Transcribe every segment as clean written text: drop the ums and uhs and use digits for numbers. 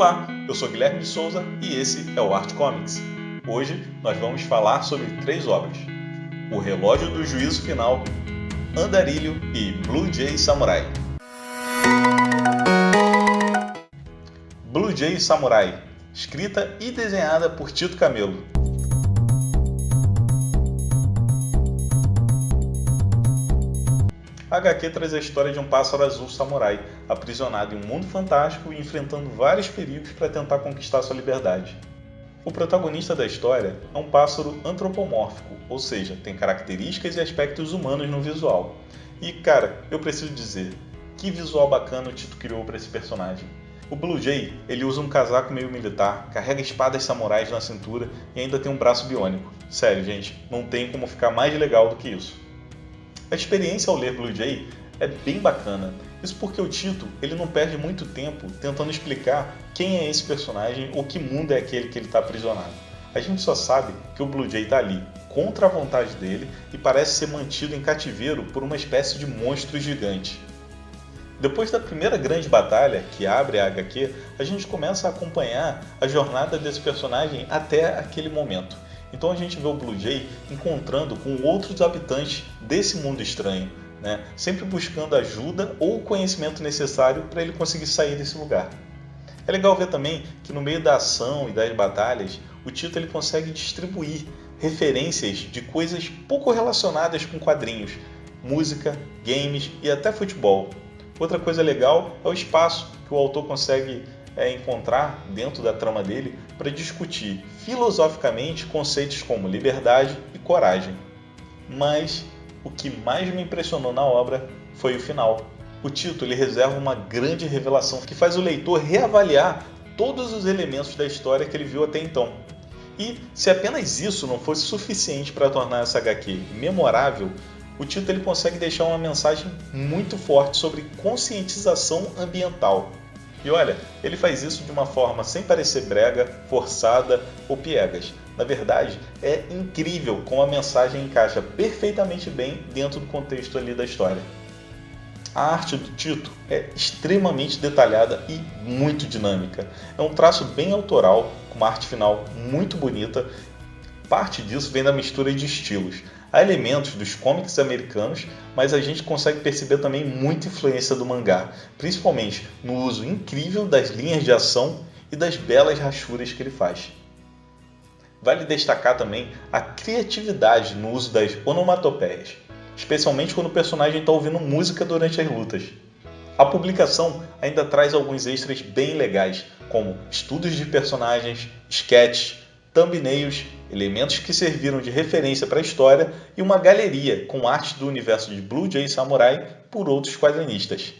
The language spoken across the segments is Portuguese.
Olá, eu sou Guilherme de Souza e esse é o Art Comics. Hoje nós vamos falar sobre 3 obras: O Relógio do Juízo Final, Andarilho e Blue Jay Samurai. Blue Jay Samurai, escrita e desenhada por Tito Camelo. A HQ traz a história de um pássaro azul samurai, aprisionado em um mundo fantástico e enfrentando vários perigos para tentar conquistar sua liberdade. O protagonista da história é um pássaro antropomórfico, ou seja, tem características e aspectos humanos no visual. E cara, eu preciso dizer, que visual bacana o Tito criou para esse personagem. O Blue Jay, ele usa um casaco meio militar, carrega espadas samurais na cintura e ainda tem um braço biônico. Sério, gente, não tem como ficar mais legal do que isso. A experiência ao ler Blue Jay é bem bacana, isso porque o Tito ele não perde muito tempo tentando explicar quem é esse personagem ou que mundo é aquele que ele está aprisionado. A gente só sabe que o Blue Jay está ali, contra a vontade dele, e parece ser mantido em cativeiro por uma espécie de monstro gigante. Depois da primeira grande batalha, que abre a HQ, a gente começa a acompanhar a jornada desse personagem até aquele momento. Então a gente vê o Blue Jay encontrando com outros habitantes desse mundo estranho, né? Sempre buscando ajuda ou o conhecimento necessário para ele conseguir sair desse lugar. É legal ver também que no meio da ação e das batalhas, o Tito ele consegue distribuir referências de coisas pouco relacionadas com quadrinhos, música, games e até futebol. Outra coisa legal é o espaço que o autor consegue encontrar dentro da trama dele para discutir filosoficamente conceitos como liberdade e coragem. Mas o que mais me impressionou na obra foi o final. O Tito ele reserva uma grande revelação que faz o leitor reavaliar todos os elementos da história que ele viu até então. E se apenas isso não fosse suficiente para tornar essa HQ memorável, o Tito ele consegue deixar uma mensagem muito forte sobre conscientização ambiental. E olha, ele faz isso de uma forma sem parecer brega, forçada ou piegas. Na verdade, é incrível como a mensagem encaixa perfeitamente bem dentro do contexto ali da história. A arte do Tito é extremamente detalhada e muito dinâmica. É um traço bem autoral, com uma arte final muito bonita. Parte disso vem da mistura de estilos. Há elementos dos cómics americanos, mas a gente consegue perceber também muita influência do mangá, principalmente no uso incrível das linhas de ação e das belas rachuras que ele faz. Vale destacar também a criatividade no uso das onomatopeias, especialmente quando o personagem está ouvindo música durante as lutas. A publicação ainda traz alguns extras bem legais, como estudos de personagens, sketches, thumbnails, elementos que serviram de referência para a história e uma galeria com artes do universo de Blue Jay Samurai por outros quadrinistas.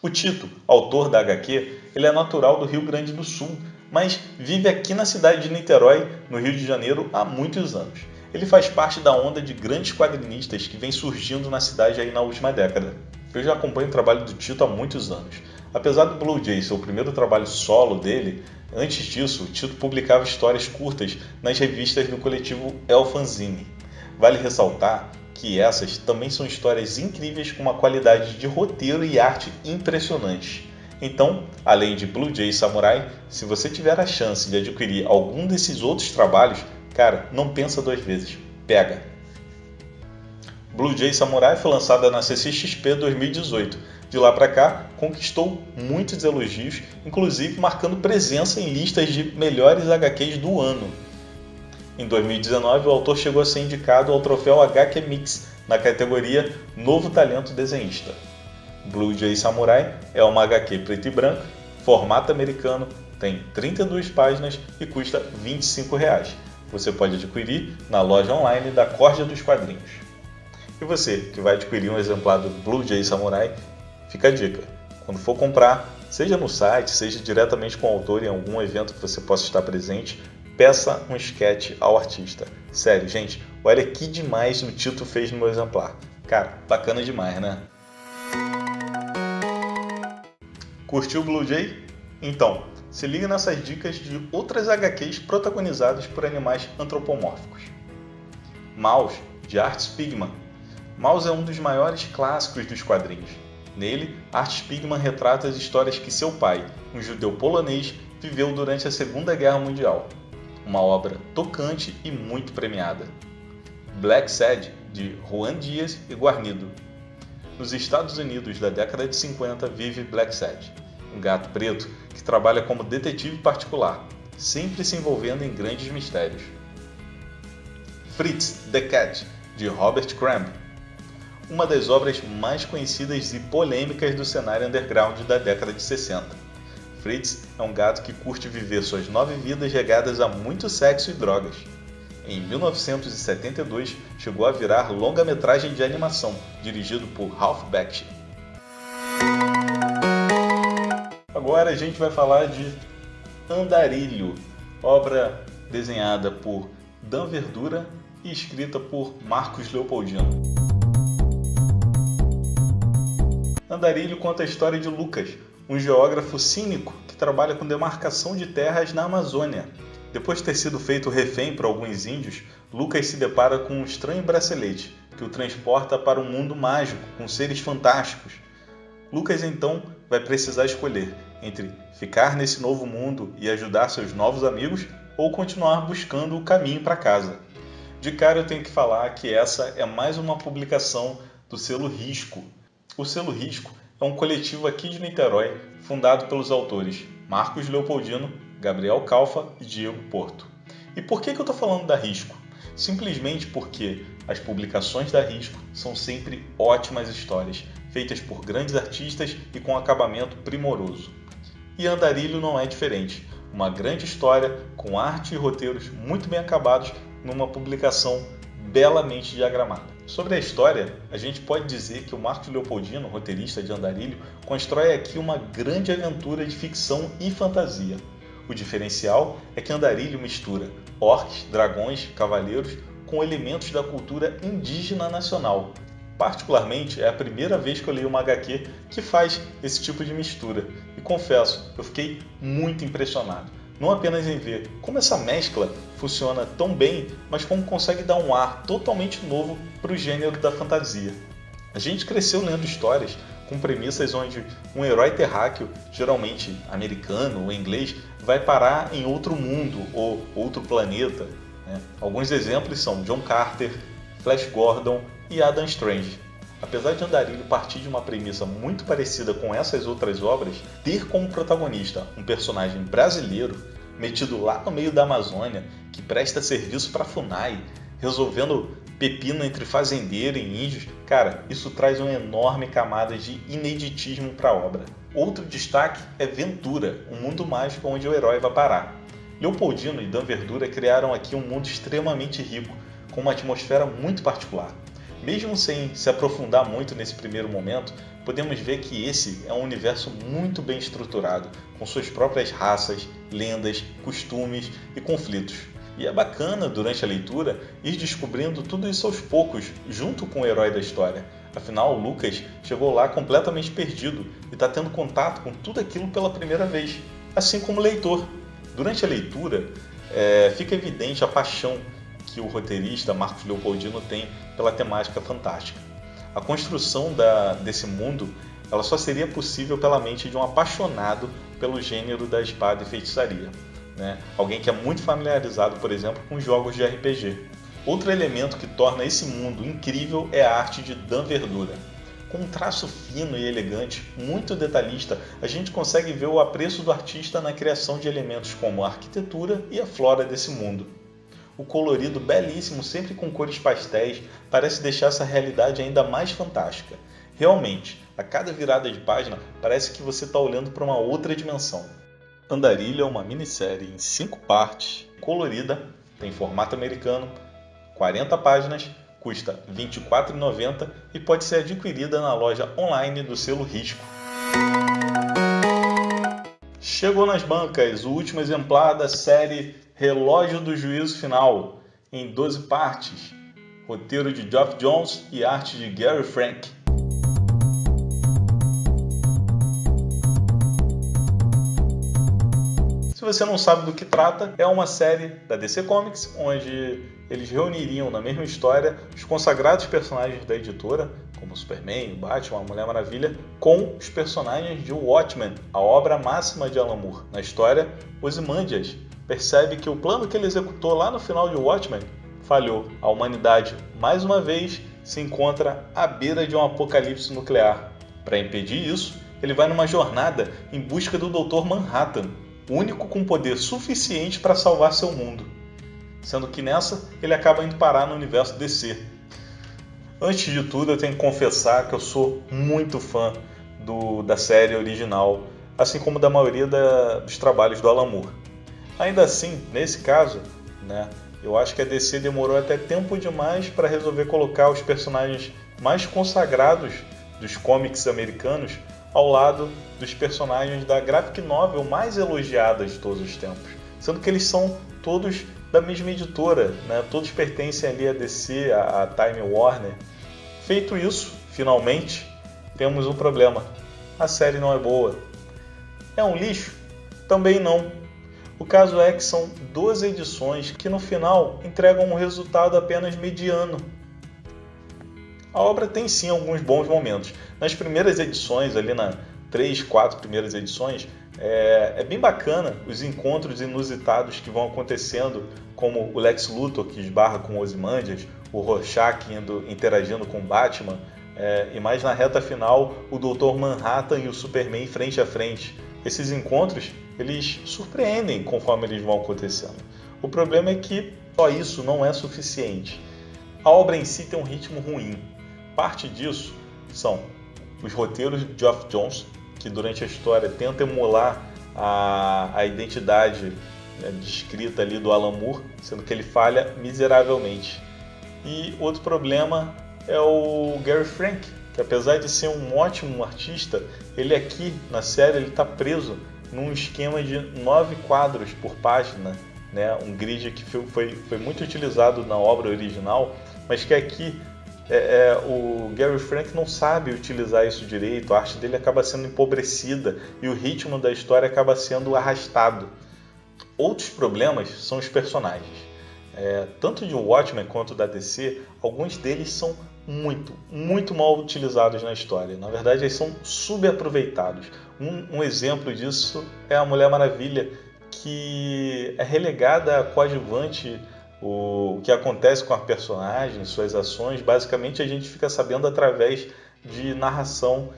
O Tito, autor da HQ, ele é natural do Rio Grande do Sul, mas vive aqui na cidade de Niterói, no Rio de Janeiro, há muitos anos. Ele faz parte da onda de grandes quadrinistas que vem surgindo na cidade aí na última década. Eu já acompanho o trabalho do Tito há muitos anos. Apesar do Blue Jay ser o primeiro trabalho solo dele, antes disso, o Tito publicava histórias curtas nas revistas do coletivo El Fanzine. Vale ressaltar que essas também são histórias incríveis com uma qualidade de roteiro e arte impressionante. Então, além de Blue Jay Samurai, se você tiver a chance de adquirir algum desses outros trabalhos, cara, não pensa 2 vezes, pega! Blue Jay Samurai foi lançada na CCXP 2018. De lá para cá, conquistou muitos elogios, inclusive marcando presença em listas de melhores HQs do ano. Em 2019, o autor chegou a ser indicado ao troféu HQ Mix na categoria Novo Talento Desenhista. Blue Jay Samurai é uma HQ preto e branco, formato americano, tem 32 páginas e custa R$ 25. Você pode adquirir na loja online da Corja dos Quadrinhos. E você, que vai adquirir um exemplar do Blue Jay Samurai, fica a dica. Quando for comprar, seja no site, seja diretamente com o autor em algum evento que você possa estar presente, peça um sketch ao artista. Sério, gente, olha que demais o Tito fez no meu exemplar. Cara, bacana demais, né? Curtiu o Blue Jay? Então, se liga nessas dicas de outras HQs protagonizadas por animais antropomórficos. Maus, de Art Spiegelman. Maus é um dos maiores clássicos dos quadrinhos. Nele, Art Spiegelman retrata as histórias que seu pai, um judeu polonês, viveu durante a Segunda Guerra Mundial. Uma obra tocante e muito premiada. Blacksad, de Juan Dias e Guarnido. Nos Estados Unidos da década de 50 vive Blacksad, um gato preto que trabalha como detetive particular, sempre se envolvendo em grandes mistérios. Fritz the Cat, de Robert Crumb. Uma das obras mais conhecidas e polêmicas do cenário underground da década de 60. Fritz é um gato que curte viver suas 9 vidas regadas a muito sexo e drogas. Em 1972, chegou a virar longa-metragem de animação, dirigido por Ralph Bakshi. Agora a gente vai falar de Andarilho, obra desenhada por Dan Verdura e escrita por Marcos Leopoldino. Andarilho conta a história de Lucas, um geógrafo cínico que trabalha com demarcação de terras na Amazônia. Depois de ter sido feito refém por alguns índios, Lucas se depara com um estranho bracelete que o transporta para um mundo mágico com seres fantásticos. Lucas então vai precisar escolher entre ficar nesse novo mundo e ajudar seus novos amigos ou continuar buscando o caminho para casa. De cara eu tenho que falar que essa é mais uma publicação do selo Risco. O selo Risco é um coletivo aqui de Niterói fundado pelos autores Marcos Leopoldino, Gabriel Calfa e Diego Porto. E por que eu estou falando da Risco? Simplesmente porque as publicações da Risco são sempre ótimas histórias, feitas por grandes artistas e com acabamento primoroso. E Andarilho não é diferente. Uma grande história com arte e roteiros muito bem acabados numa publicação belamente diagramada. Sobre a história, a gente pode dizer que o Marcos Leopoldino, roteirista de Andarilho, constrói aqui uma grande aventura de ficção e fantasia. O diferencial é que Andarilho mistura orques, dragões, cavaleiros com elementos da cultura indígena nacional. Particularmente, é a primeira vez que eu leio uma HQ que faz esse tipo de mistura. E confesso, eu fiquei muito impressionado. Não apenas em ver como essa mescla funciona tão bem, mas como consegue dar um ar totalmente novo para o gênero da fantasia. A gente cresceu lendo histórias com premissas onde um herói terráqueo, geralmente americano ou inglês, vai parar em outro mundo ou outro planeta. Alguns exemplos são John Carter, Flash Gordon e Adam Strange. Apesar de Andarilho partir de uma premissa muito parecida com essas outras obras, ter como protagonista um personagem brasileiro, metido lá no meio da Amazônia, que presta serviço para a FUNAI, resolvendo pepino entre fazendeiro e índios, cara, isso traz uma enorme camada de ineditismo para a obra. Outro destaque é Ventura, um mundo mágico onde o herói vai parar. Leopoldino e Dan Verdura criaram aqui um mundo extremamente rico, com uma atmosfera muito particular. Mesmo sem se aprofundar muito nesse primeiro momento, podemos ver que esse é um universo muito bem estruturado, com suas próprias raças, lendas, costumes e conflitos. E é bacana, durante a leitura, ir descobrindo tudo isso aos poucos, junto com o herói da história. Afinal, o Lucas chegou lá completamente perdido e está tendo contato com tudo aquilo pela primeira vez, assim como o leitor. Durante a leitura, fica evidente a paixão que o roteirista Marcos Leopoldino tem pela temática fantástica. A construção desse mundo ela só seria possível pela mente de um apaixonado pelo gênero da espada e feitiçaria. Alguém que é muito familiarizado, por exemplo, com jogos de RPG. Outro elemento que torna esse mundo incrível é a arte de Dan Verdura. Com um traço fino e elegante, muito detalhista, a gente consegue ver o apreço do artista na criação de elementos como a arquitetura e a flora desse mundo. O colorido belíssimo, sempre com cores pastéis, parece deixar essa realidade ainda mais fantástica. Realmente, a cada virada de página, parece que você está olhando para uma outra dimensão. Andarilho é uma minissérie em 5 partes, colorida, tem formato americano, 40 páginas, custa R$ 24,90 e pode ser adquirida na loja online do selo Risco. Chegou nas bancas o último exemplar da série Relógio do Juízo Final, em 12 partes, roteiro de Geoff Johns e arte de Gary Frank. Se você não sabe do que trata, é uma série da DC Comics, onde eles reuniriam na mesma história os consagrados personagens da editora, como o Superman, o Batman, a Mulher Maravilha, com os personagens de Watchmen, a obra máxima de Alan Moore. Na história, Ozymandias percebe que o plano que ele executou lá no final de Watchmen falhou. A humanidade, mais uma vez, se encontra à beira de um apocalipse nuclear. Para impedir isso, ele vai numa jornada em busca do Dr. Manhattan, o único com poder suficiente para salvar seu mundo. Sendo que nessa, ele acaba indo parar no universo DC. Antes de tudo, eu tenho que confessar que eu sou muito fã da série original, assim como da maioria dos trabalhos do Alan Moore. Ainda assim, nesse caso, eu acho que a DC demorou até tempo demais para resolver colocar os personagens mais consagrados dos cómics americanos ao lado dos personagens da graphic novel mais elogiada de todos os tempos, sendo que eles são todos da mesma editora, todos pertencem ali à DC, à Time Warner. Feito isso, finalmente, temos um problema. A série não é boa. É um lixo? Também não. O caso é que são 12 edições que no final entregam um resultado apenas mediano. A obra tem sim alguns bons momentos. Nas primeiras edições, ali nas 3, 4 primeiras edições, é bem bacana os encontros inusitados que vão acontecendo, como o Lex Luthor que esbarra com Ozymandias, o Rorschach interagindo com o Batman, e mais na reta final o Dr. Manhattan e o Superman frente a frente. Esses encontros, eles surpreendem conforme eles vão acontecendo. O problema é que só isso não é suficiente. A obra em si tem um ritmo ruim. Parte disso são os roteiros de Geoff Johns, que durante a história tenta emular a identidade descrita ali do Alan Moore, sendo que ele falha miseravelmente. E outro problema é o Gary Frank, que apesar de ser um ótimo artista, ele aqui na série está preso num esquema de 9 quadros por página, um grid que foi muito utilizado na obra original, mas que aqui o Gary Frank não sabe utilizar isso direito, a arte dele acaba sendo empobrecida e o ritmo da história acaba sendo arrastado. Outros problemas são os personagens. Tanto de Watchmen quanto da DC, alguns deles são muito mal utilizados na história. Na verdade, eles são subaproveitados. Um exemplo disso é a Mulher Maravilha, que é relegada a coadjuvante. O que acontece com a personagem, suas ações, basicamente a gente fica sabendo através de narração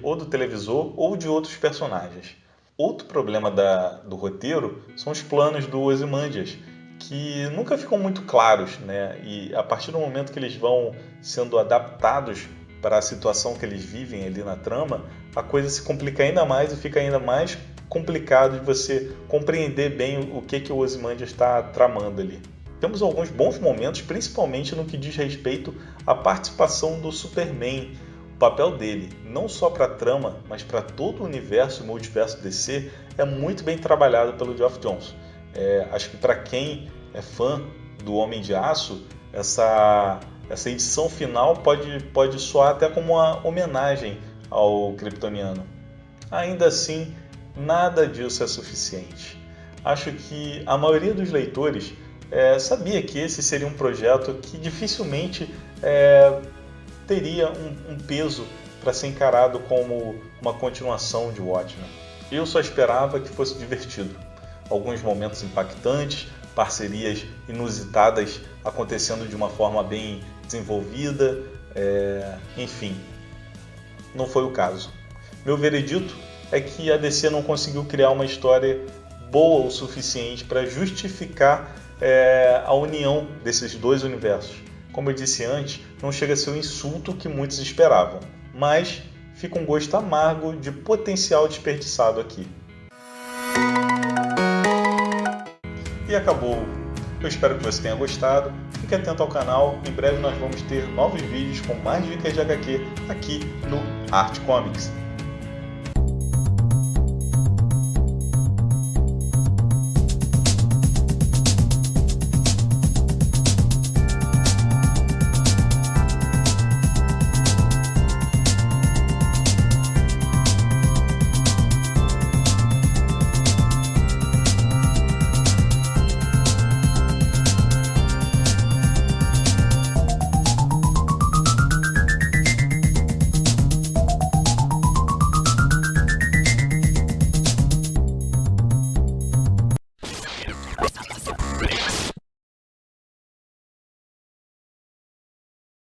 ou do televisor ou de outros personagens. Outro problema do roteiro são os planos do Ozymandias, que nunca ficam muito claros, E a partir do momento que eles vão sendo adaptados para a situação que eles vivem ali na trama, a coisa se complica ainda mais e fica ainda mais complicado de você compreender bem o que o Ozymandias está tramando ali. Temos alguns bons momentos, principalmente no que diz respeito à participação do Superman. O papel dele, não só para a trama, mas para todo o universo e multiverso DC, é muito bem trabalhado pelo Geoff Johns. Acho que para quem é fã do Homem de Aço, essa edição final pode soar até como uma homenagem ao kryptoniano. Ainda assim, nada disso é suficiente. Acho que a maioria dos leitores sabia que esse seria um projeto que dificilmente teria um peso para ser encarado como uma continuação de Watchmen. Eu só esperava que fosse divertido. Alguns momentos impactantes, parcerias inusitadas acontecendo de uma forma bem desenvolvida, enfim, não foi o caso. Meu veredito é que a DC não conseguiu criar uma história boa o suficiente para justificar a união desses dois universos. Como eu disse antes, não chega a ser o insulto que muitos esperavam, mas fica um gosto amargo de potencial desperdiçado aqui. E acabou. Eu espero que você tenha gostado. Fique atento ao canal. Em breve nós vamos ter novos vídeos com mais dicas de HQ aqui no Arte Comics.